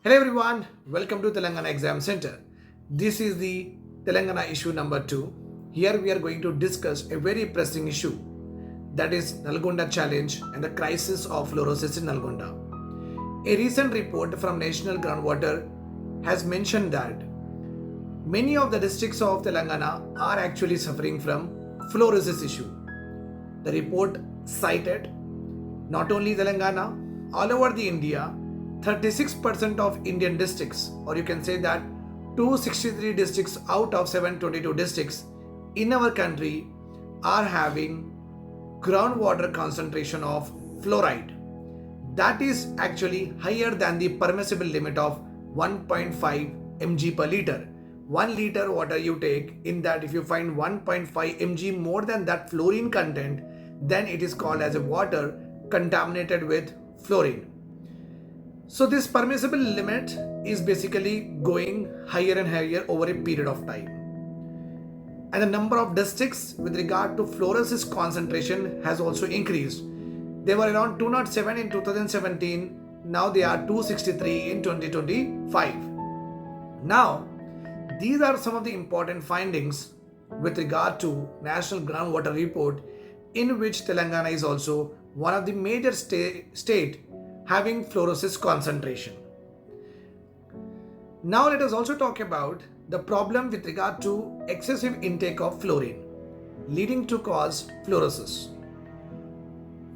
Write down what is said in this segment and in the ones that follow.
Hello everyone, welcome to Telangana Exam Center. This is the Telangana issue number 2. Here we are going to discuss a very pressing issue, that is Nalgonda challenge and the crisis of fluorosis in Nalgonda. A recent report from National Groundwater has mentioned that many of the districts of Telangana are actually suffering from fluorosis issue. The report cited not only Telangana, all over the India, 36% of Indian districts, or you can say that 263 districts out of 722 districts in our country are having groundwater concentration of fluoride. That is actually higher than the permissible limit of 1.5 mg per liter. 1 liter water you take, in that if you find 1.5 mg more than that fluorine content, then it is called as a water contaminated with fluorine. So this permissible limit is basically going higher and higher over a period of time. And the number of districts with regard to fluorosis concentration has also increased. They were around 207 in 2017, now they are 263 in 2025. Now, these are some of the important findings with regard to National Groundwater Report, in which Telangana is also one of the major state having fluorosis concentration. Now let us also talk about the problem with regard to excessive intake of fluorine leading to cause fluorosis.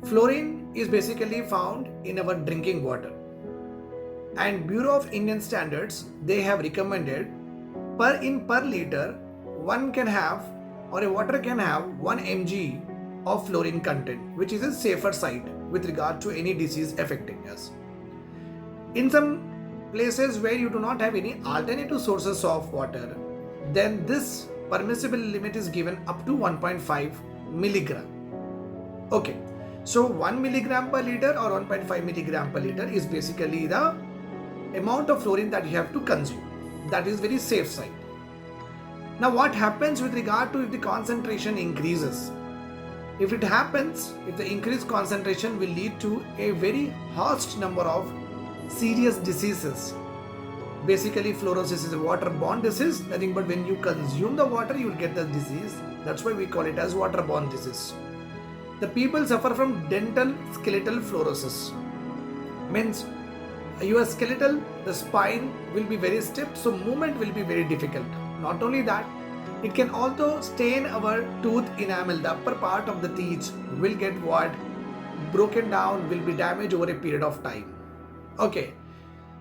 Fluorine is basically found in our drinking water, and Bureau of Indian Standards, they have recommended per liter one can have, or a water can have 1 mg of fluorine content, which is a safer side with regard to any disease affecting us. In some places where you do not have any alternative sources of water, then this permissible limit is given up to 1.5 milligram. Okay, so 1 milligram per liter or 1.5 milligram per liter is basically the amount of fluorine that you have to consume. That is very safe side. Now what happens with regard to if the concentration increases? If it happens, if the increased concentration will lead to a very vast number of serious diseases. Basically, fluorosis is a waterborne disease, nothing but when you consume the water, you will get the disease. That's why we call it as waterborne disease. The people suffer from dental skeletal fluorosis. Means your skeletal, the spine will be very stiff, so movement will be very difficult. Not only that, it can also stain our tooth enamel. The upper part of the teeth will get broken down, will be damaged over a period of time. Okay,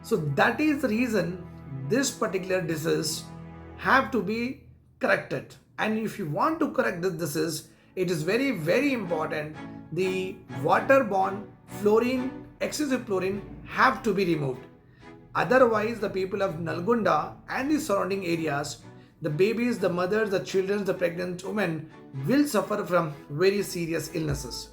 so that is the reason this particular disease have to be corrected. And if you want to correct this disease, it is very, very important. The waterborne fluorine, excessive fluorine have to be removed. Otherwise, the people of Nalgonda and the surrounding areas, the babies, the mothers, the children, the pregnant women will suffer from very serious illnesses.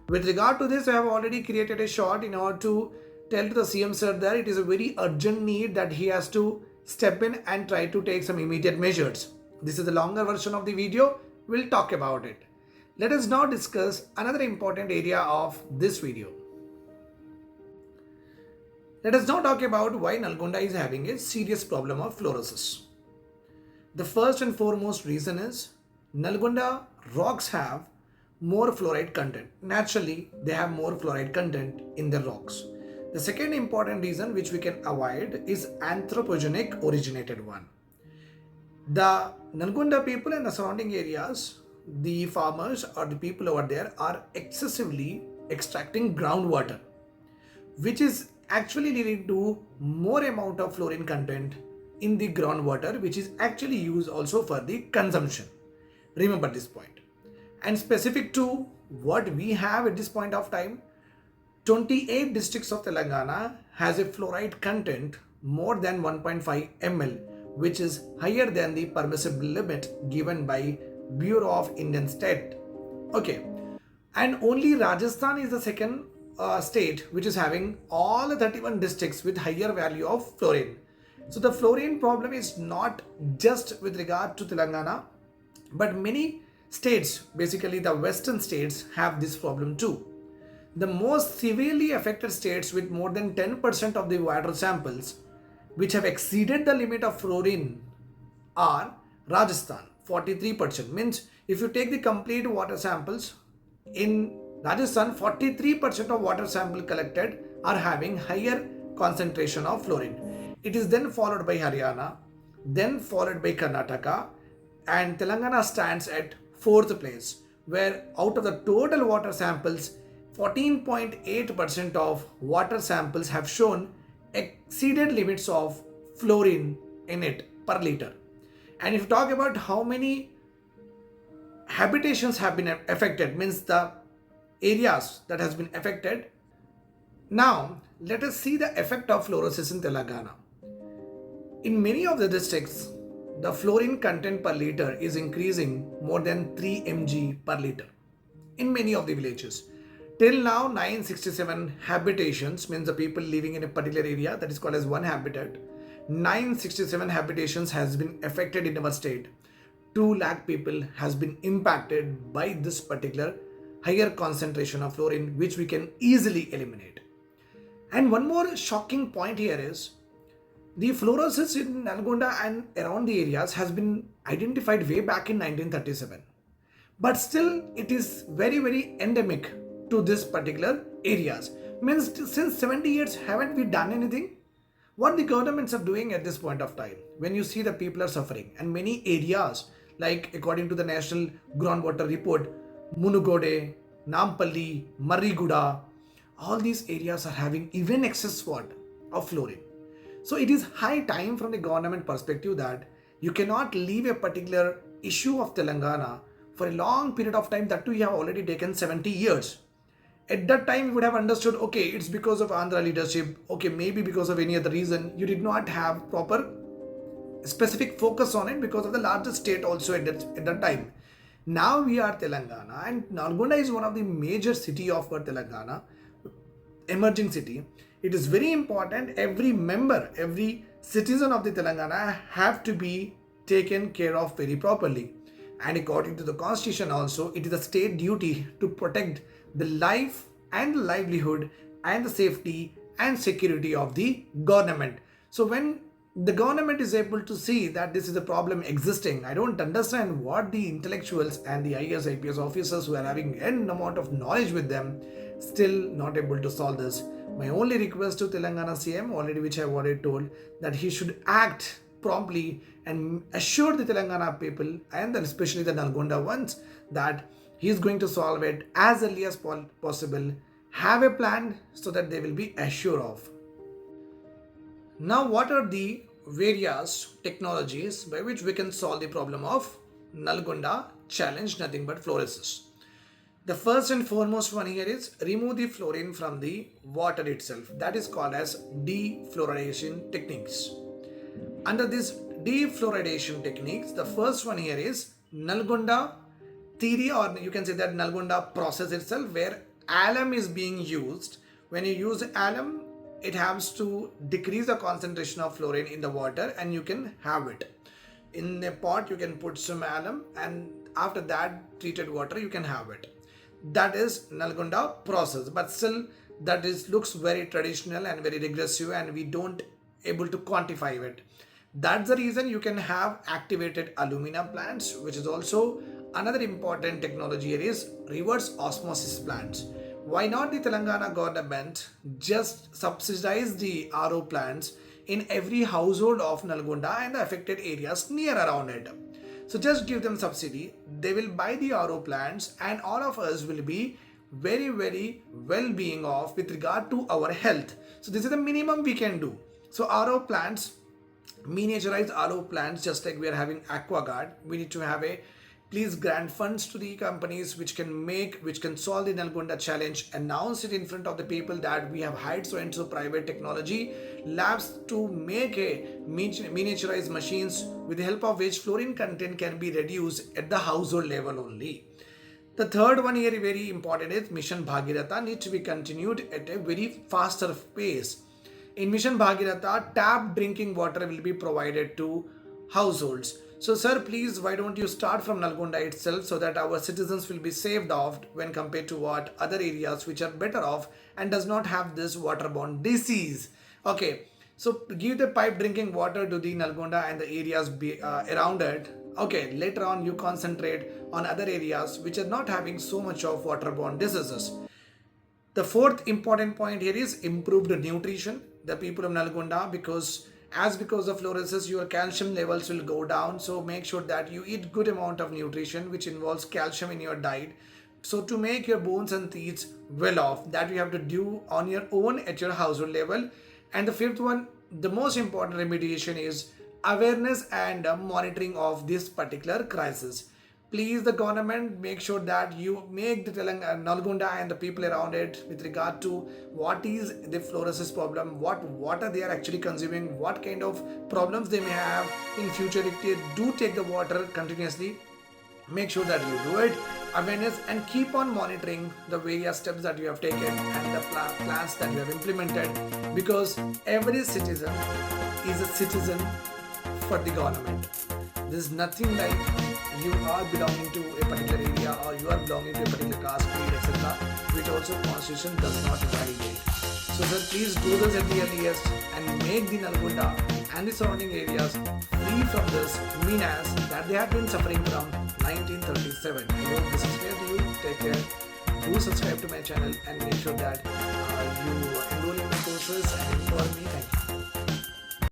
With regard to this, I have already created a short in order to tell to the CM sir that it is a very urgent need that he has to step in and try to take some immediate measures. This is the longer version of the video. We'll talk about it. Let us now discuss another important area of this video. Let us now talk about why Nalgonda is having a serious problem of fluorosis. The first and foremost reason is Nalgonda rocks have more fluoride content. Naturally, they have more fluoride content in the rocks. The second important reason which we can avoid is anthropogenic originated one. The Nalgonda people and the surrounding areas, the farmers or the people over there are excessively extracting groundwater, which is actually leading to more amount of fluorine content in the groundwater, which is actually used also for the consumption. Remember this point. And specific to what we have at this point of time, 28 districts of Telangana has a fluoride content more than 1.5 ml, which is higher than the permissible limit given by Bureau of Indian State. Okay, and only Rajasthan is the second state which is having all the 31 districts with higher value of fluorine. So the fluorine problem is not just with regard to Telangana, but many states, basically the western states, have this problem too. The most severely affected states with more than 10% of the water samples which have exceeded the limit of fluorine are Rajasthan, 43%. Means if you take the complete water samples in Rajasthan, 43% of water sample collected are having higher concentration of fluorine. It is then followed by Haryana, then followed by Karnataka, and Telangana stands at fourth place, where out of the total water samples, 14.8% of water samples have shown exceeded limits of fluorine in it per liter. And if you talk about how many habitations have been affected, means the areas that has been affected. Now let us see the effect of fluorosis in Telangana. In many of the districts, the fluorine content per liter is increasing more than 3 mg per liter in many of the villages. Till now, 967 habitations, means the people living in a particular area, that is called as one habitat. 967 habitations has been affected in our state. 2 lakh people has been impacted by this particular higher concentration of fluorine, which we can easily eliminate. And one more shocking point here is the fluorosis in Nalgonda and around the areas has been identified way back in 1937. But still it is very endemic to this particular areas. Means since 70 years haven't we done anything? What the governments are doing at this point of time, when you see the people are suffering, and many areas, like according to the National Groundwater Report, Munugode, Nampalli, Marriguda, all these areas are having even excess what of fluorine. So it is high time from the government perspective that you cannot leave a particular issue of Telangana for a long period of time, that too you have already taken 70 years. At that time, we would have understood, okay, it's because of Andhra leadership, okay, maybe because of any other reason, you did not have proper specific focus on it because of the largest state also at that time. Now we are Telangana, and Nalgonda is one of the major city of Telangana, emerging city. It is very important, every member, every citizen of the Telangana have to be taken care of very properly. And according to the constitution also, it is a state duty to protect the life and the livelihood and the safety and security of the government. So when the government is able to see that this is a problem existing, I don't understand what the intellectuals and the IAS, IPS officers who are having an amount of knowledge with them still not able to solve this. My only request to Telangana CM, already which I have already told, that he should act promptly and assure the Telangana people and especially the Nalgonda ones that he is going to solve it as early as possible. Have a plan so that they will be assured of. Now, what are the various technologies by which we can solve the problem of Nalgonda challenge, nothing but fluorosis? The first and foremost one here is remove the fluorine from the water itself. That is called as defluoridation techniques. Under this defluoridation techniques, the first one here is Nalgonda theory, or you can say that Nalgonda process itself, where alum is being used. When you use alum, it has to decrease the concentration of fluorine in the water, and you can have it. In a pot, you can put some alum, and after that treated water, you can have it. That is Nalgonda process, but still that looks very traditional and very regressive, and we don't able to quantify it. That's the reason you can have activated alumina plants, which is also another important technology here is reverse osmosis plants. Why not the Telangana government just subsidize the RO plants in every household of Nalgonda and the affected areas near around it? So just give them subsidy, they will buy the RO plants, and all of us will be very well-being of with regard to our health. So this is the minimum we can do. So RO plants, miniaturized RO plants, just like we are having AquaGuard, we need to have a please grant funds to the companies which can solve the Nalgonda challenge, announce it in front of the people that we have hired so and so private technology labs to make a miniaturized machines with the help of which fluorine content can be reduced at the household level only. The third one here very important is Mission Bhagiratha needs to be continued at a very faster pace. In Mission Bhagiratha, tap drinking water will be provided to households. So sir, please, why don't you start from Nalgonda itself so that our citizens will be saved off when compared to what other areas which are better off and does not have this waterborne disease. Okay, So give the pipe drinking water to the Nalgonda and the areas around it. Okay, later on you concentrate on other areas which are not having so much of waterborne diseases. The fourth important point here is improved nutrition. The people of Nalgonda, because of fluorosis, your calcium levels will go down. So make sure that you eat good amount of nutrition, which involves calcium in your diet. So to make your bones and teeth well off, that you have to do on your own at your household level. And the fifth one, the most important remediation is awareness and monitoring of this particular crisis. Please, the government, make sure that you make the Nalgonda and the people around it with regard to what is the fluorosis problem, what water they are actually consuming, what kind of problems they may have in future if they do take the water continuously. Make sure that you do it, awareness, and keep on monitoring the various steps that you have taken and the plans that you have implemented, because every citizen is a citizen for the government. This is nothing like you are belonging to a particular area or you are belonging to a particular caste, creed, etc., which also constitution does not validate. So sir, please do this at the earliest and make the Nalgonda and the surrounding areas free from this menace that they have been suffering from 1937. I hope this is clear to you. Take care. Do subscribe to my channel and make sure that you enroll in my courses and inform me. Thank you.